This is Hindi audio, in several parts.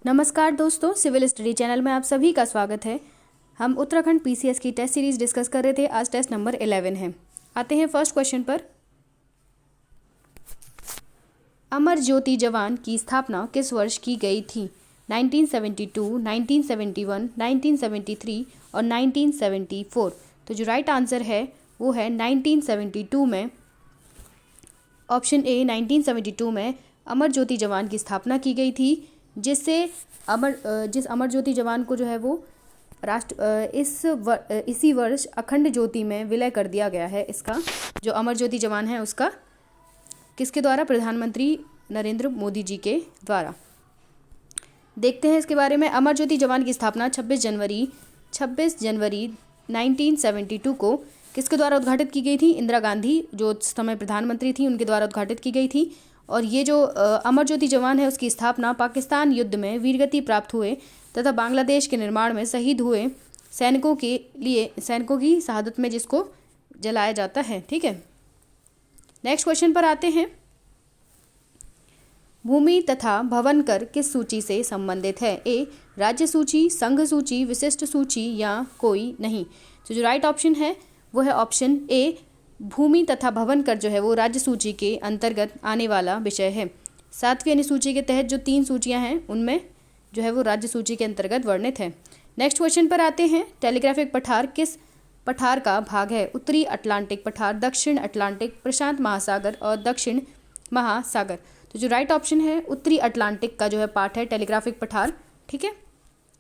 नमस्कार दोस्तों, सिविल स्टडी चैनल में आप सभी का स्वागत है। हम उत्तराखंड पीसीएस की टेस्ट सीरीज डिस्कस कर रहे थे। आज टेस्ट नंबर 11 है। आते हैं फर्स्ट क्वेश्चन पर। अमर ज्योति जवान की स्थापना किस वर्ष की गई थी? 1972, 1971, 1973 और 1974। तो जो राइट आंसर है वो है 1972 में। ऑप्शन ए 1972 में अमर ज्योति जवान की स्थापना की गई थी, जिस अमर ज्योति जवान को जो है वो इसी वर्ष अखंड ज्योति में विलय कर दिया गया है। इसका जो अमर ज्योति जवान है उसका किसके द्वारा? प्रधानमंत्री नरेंद्र मोदी जी के द्वारा। देखते हैं इसके बारे में। अमर ज्योति जवान की स्थापना 26 जनवरी 1972 को किसके द्वारा उद्घाटित की गई थी? इंदिरा गांधी जो उस समय प्रधानमंत्री थी उनके द्वारा उद्घाटित की गई थी। और ये जो अमर ज्योति जवान है उसकी स्थापना पाकिस्तान युद्ध में वीरगति प्राप्त हुए तथा बांग्लादेश के निर्माण में शहीद हुए सैनिकों की शहादत में जिसको जलाया जाता है। ठीक है, नेक्स्ट क्वेश्चन पर आते हैं। भूमि तथा भवन कर किस सूची से संबंधित है? ए राज्य सूची, संघ सूची, विशिष्ट सूची या कोई नहीं। तो जो राइट ऑप्शन है वो है ऑप्शन ए, भूमि तथा भवन कर जो है वो राज्य सूची के अंतर्गत आने वाला विषय है। 7वीं अनुसूची के तहत जो 3 सूचियां हैं उनमें जो है वो राज्य सूची के अंतर्गत वर्णित है। नेक्स्ट क्वेश्चन पर आते हैं। टेलीग्राफिक पठार किस पठार का भाग है? उत्तरी अटलांटिक पठार, दक्षिण अटलांटिक, प्रशांत महासागर और दक्षिण महासागर। तो जो राइट ऑप्शन है उत्तरी अटलांटिक का जो है पार्ट है टेलीग्राफिक पठार। ठीक है,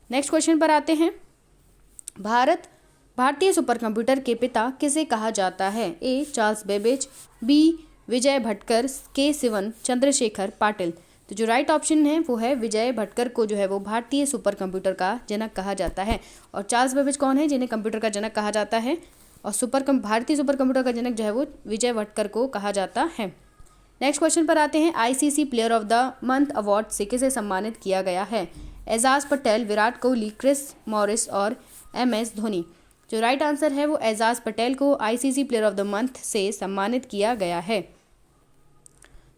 नेक्स्ट क्वेश्चन पर आते हैं। भारतीय सुपर कंप्यूटर के पिता किसे कहा जाता है? A Charles Babbage, B Vijay Bhatkar, के सिवन चंद्रशेखर पाटिल। तो जो राइट ऑप्शन है वो है विजय भटकर को जो है वो भारतीय सुपर कंप्यूटर का जनक कहा जाता है। और चार्ल्स बेबेज कौन है जिन्हें कंप्यूटर का जनक कहा जाता है? और भारतीय सुपर कंप्यूटर का जनक जो है वो विजय भटकर को कहा जाता है। नेक्स्ट क्वेश्चन पर आते हैं। ICC player of the month award से किसे सम्मानित किया गया है? एजाज पटेल, विराट कोहली, क्रिस मॉरिस और MS धोनी। जो राइट आंसर है वो एजाज पटेल को ICC player of the month से सम्मानित किया गया है।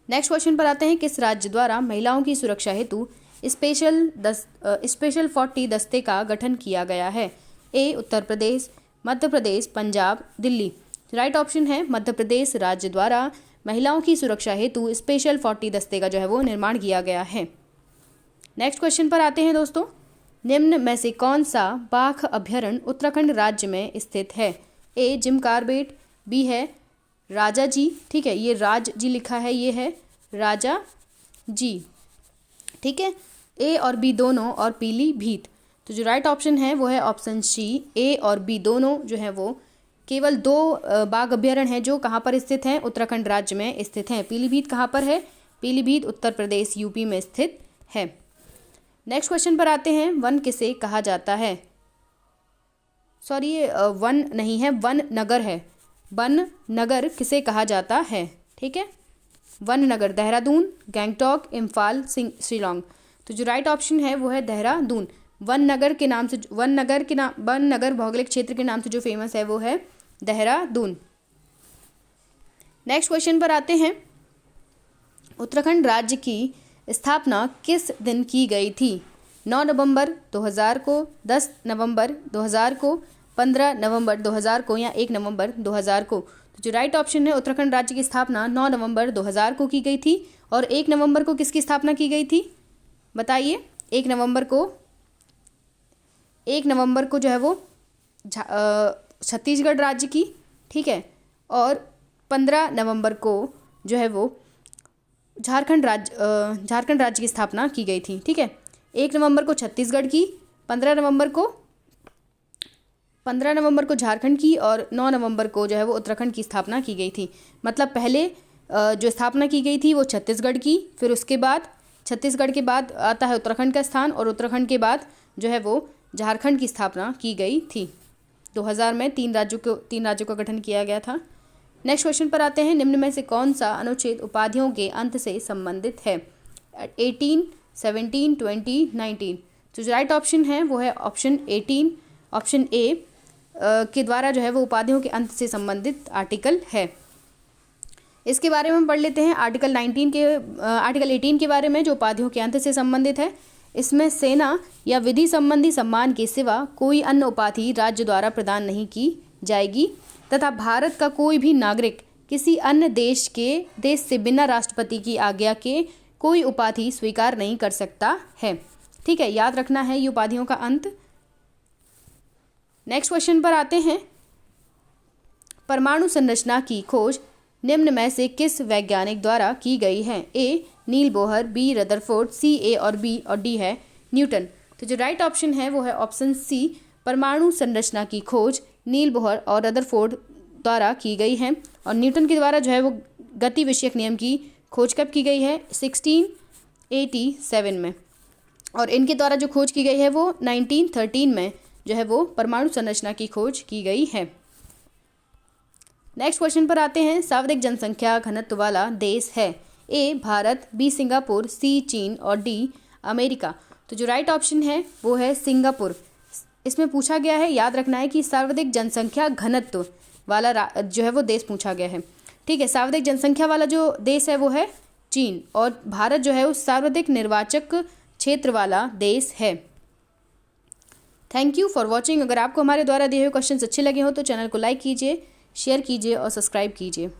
नेक्स्ट क्वेश्चन पर आते हैं। किस राज्य द्वारा महिलाओं की सुरक्षा हेतु स्पेशल 40 दस्ते का गठन किया गया है? ए उत्तर प्रदेश, मध्य प्रदेश, पंजाब, दिल्ली। राइट ऑप्शन है मध्य प्रदेश राज्य द्वारा महिलाओं की सुरक्षा हेतु स्पेशल 40 दस्ते का जो है वो निर्माण किया गया है। नेक्स्ट क्वेश्चन पर आते हैं दोस्तों। निम्न में से कौन सा बाघ अभ्यारण्य उत्तराखंड राज्य में स्थित है? ए जिम कार्बेट, बी है राजा जी। ठीक है, ये राज जी लिखा है, ये है राजा जी। ठीक है, ए और बी दोनों और पीलीभीत। तो जो राइट ऑप्शन है वो है ऑप्शन सी, ए और बी दोनों जो है वो केवल 2 बाघ अभ्यारण्य हैं जो कहाँ पर स्थित हैं? उत्तराखंड राज्य में स्थित हैं। पीलीभीत कहाँ पर है? पीलीभीत उत्तर प्रदेश यूपी में स्थित है। नेक्स्ट क्वेश्चन पर आते हैं। वन किसे कहा जाता है? सॉरी, ये वन नहीं है, वन नगर है। वन नगर किसे कहा जाता है? ठीक है, वन नगर देहरादून, गैंगटॉक, इम्फाल, शिलोंग। तो जो राइट ऑप्शन है वो है देहरादून। वन नगर भौगोलिक क्षेत्र के नाम से जो फेमस है वो है देहरादून। नेक्स्ट क्वेश्चन पर आते हैं। उत्तराखंड राज्य की स्थापना किस दिन की गई थी? 9 नवंबर 2000 को, 10 नवंबर 2000 को, 15 नवंबर 2000 को या 1 नवंबर 2000 को। तो जो राइट ऑप्शन है उत्तराखंड राज्य की स्थापना 9 नवंबर 2000 को की गई थी। और 1 नवंबर को किसकी स्थापना की गई थी बताइए? 1 नवंबर को जो है वो छत्तीसगढ़ राज्य की। ठीक है, और 15 नवंबर को जो है वो झारखंड राज्य की स्थापना की गई थी। ठीक है, 1 नवंबर को छत्तीसगढ़ की, 15 नवंबर को झारखंड की और 9 नवंबर को जो है वो उत्तराखंड की स्थापना की गई थी। मतलब पहले जो स्थापना की गई थी वो छत्तीसगढ़ की, फिर उसके बाद छत्तीसगढ़ के बाद आता है उत्तराखंड का स्थान और उत्तराखंड के बाद जो है वो झारखंड की स्थापना की गई थी। 2000 में 3 राज्यों का गठन किया गया था। नेक्स्ट क्वेश्चन पर आते हैं। निम्न में से कौन सा अनुच्छेद उपाधियों के अंत से संबंधित है? 18, 17, 20, 19। तो जो राइट ऑप्शन है वो है ऑप्शन 18, ऑप्शन ए के द्वारा जो है वो उपाधियों के अंत से संबंधित आर्टिकल है। इसके बारे में हम पढ़ लेते हैं। आर्टिकल 18 के बारे में जो उपाधियों के अंत से संबंधित है। इसमें सेना या विधि संबंधी सम्मान के सिवा कोई अन्य उपाधि राज्य द्वारा प्रदान नहीं की जाएगी तथा भारत का कोई भी नागरिक किसी अन्य देश से बिना राष्ट्रपति की आज्ञा के कोई उपाधि स्वीकार नहीं कर सकता है। ठीक है, याद रखना है ये उपाधियों का अंत। नेक्स्ट क्वेश्चन पर आते हैं। परमाणु संरचना की खोज निम्न में से किस वैज्ञानिक द्वारा की गई है? ए नील बोहर, बी रदरफोर्ड, सी ए और बी और डी है न्यूटन। तो जो राइट ऑप्शन है वो है ऑप्शन सी, परमाणु संरचना की खोज नील बोहर और रदरफोर्ड द्वारा की गई है। और न्यूटन के द्वारा जो है वो गति विषयक नियम की खोज कब की गई है? 1687 में। और इनके द्वारा जो खोज की गई है वो 1913 में जो है वो परमाणु संरचना की खोज की गई है। नेक्स्ट क्वेश्चन पर आते हैं। सर्वाधिक जनसंख्या घनत्व वाला देश है? ए भारत, बी सिंगापुर, सी चीन और डी अमेरिका। तो जो राइट ऑप्शन है वो है सिंगापुर। इसमें पूछा गया है, याद रखना है कि सर्वाधिक जनसंख्या घनत्व वाला जो है वो देश पूछा गया है। ठीक है, सर्वाधिक जनसंख्या वाला जो देश है वो है चीन और भारत जो है वो सर्वाधिक निर्वाचक क्षेत्र वाला देश है। Thank you for watching. अगर आपको हमारे द्वारा दिए हुए क्वेश्चंस अच्छे लगे हो तो चैनल को लाइक कीजिए, शेयर कीजिए और सब्सक्राइब कीजिए।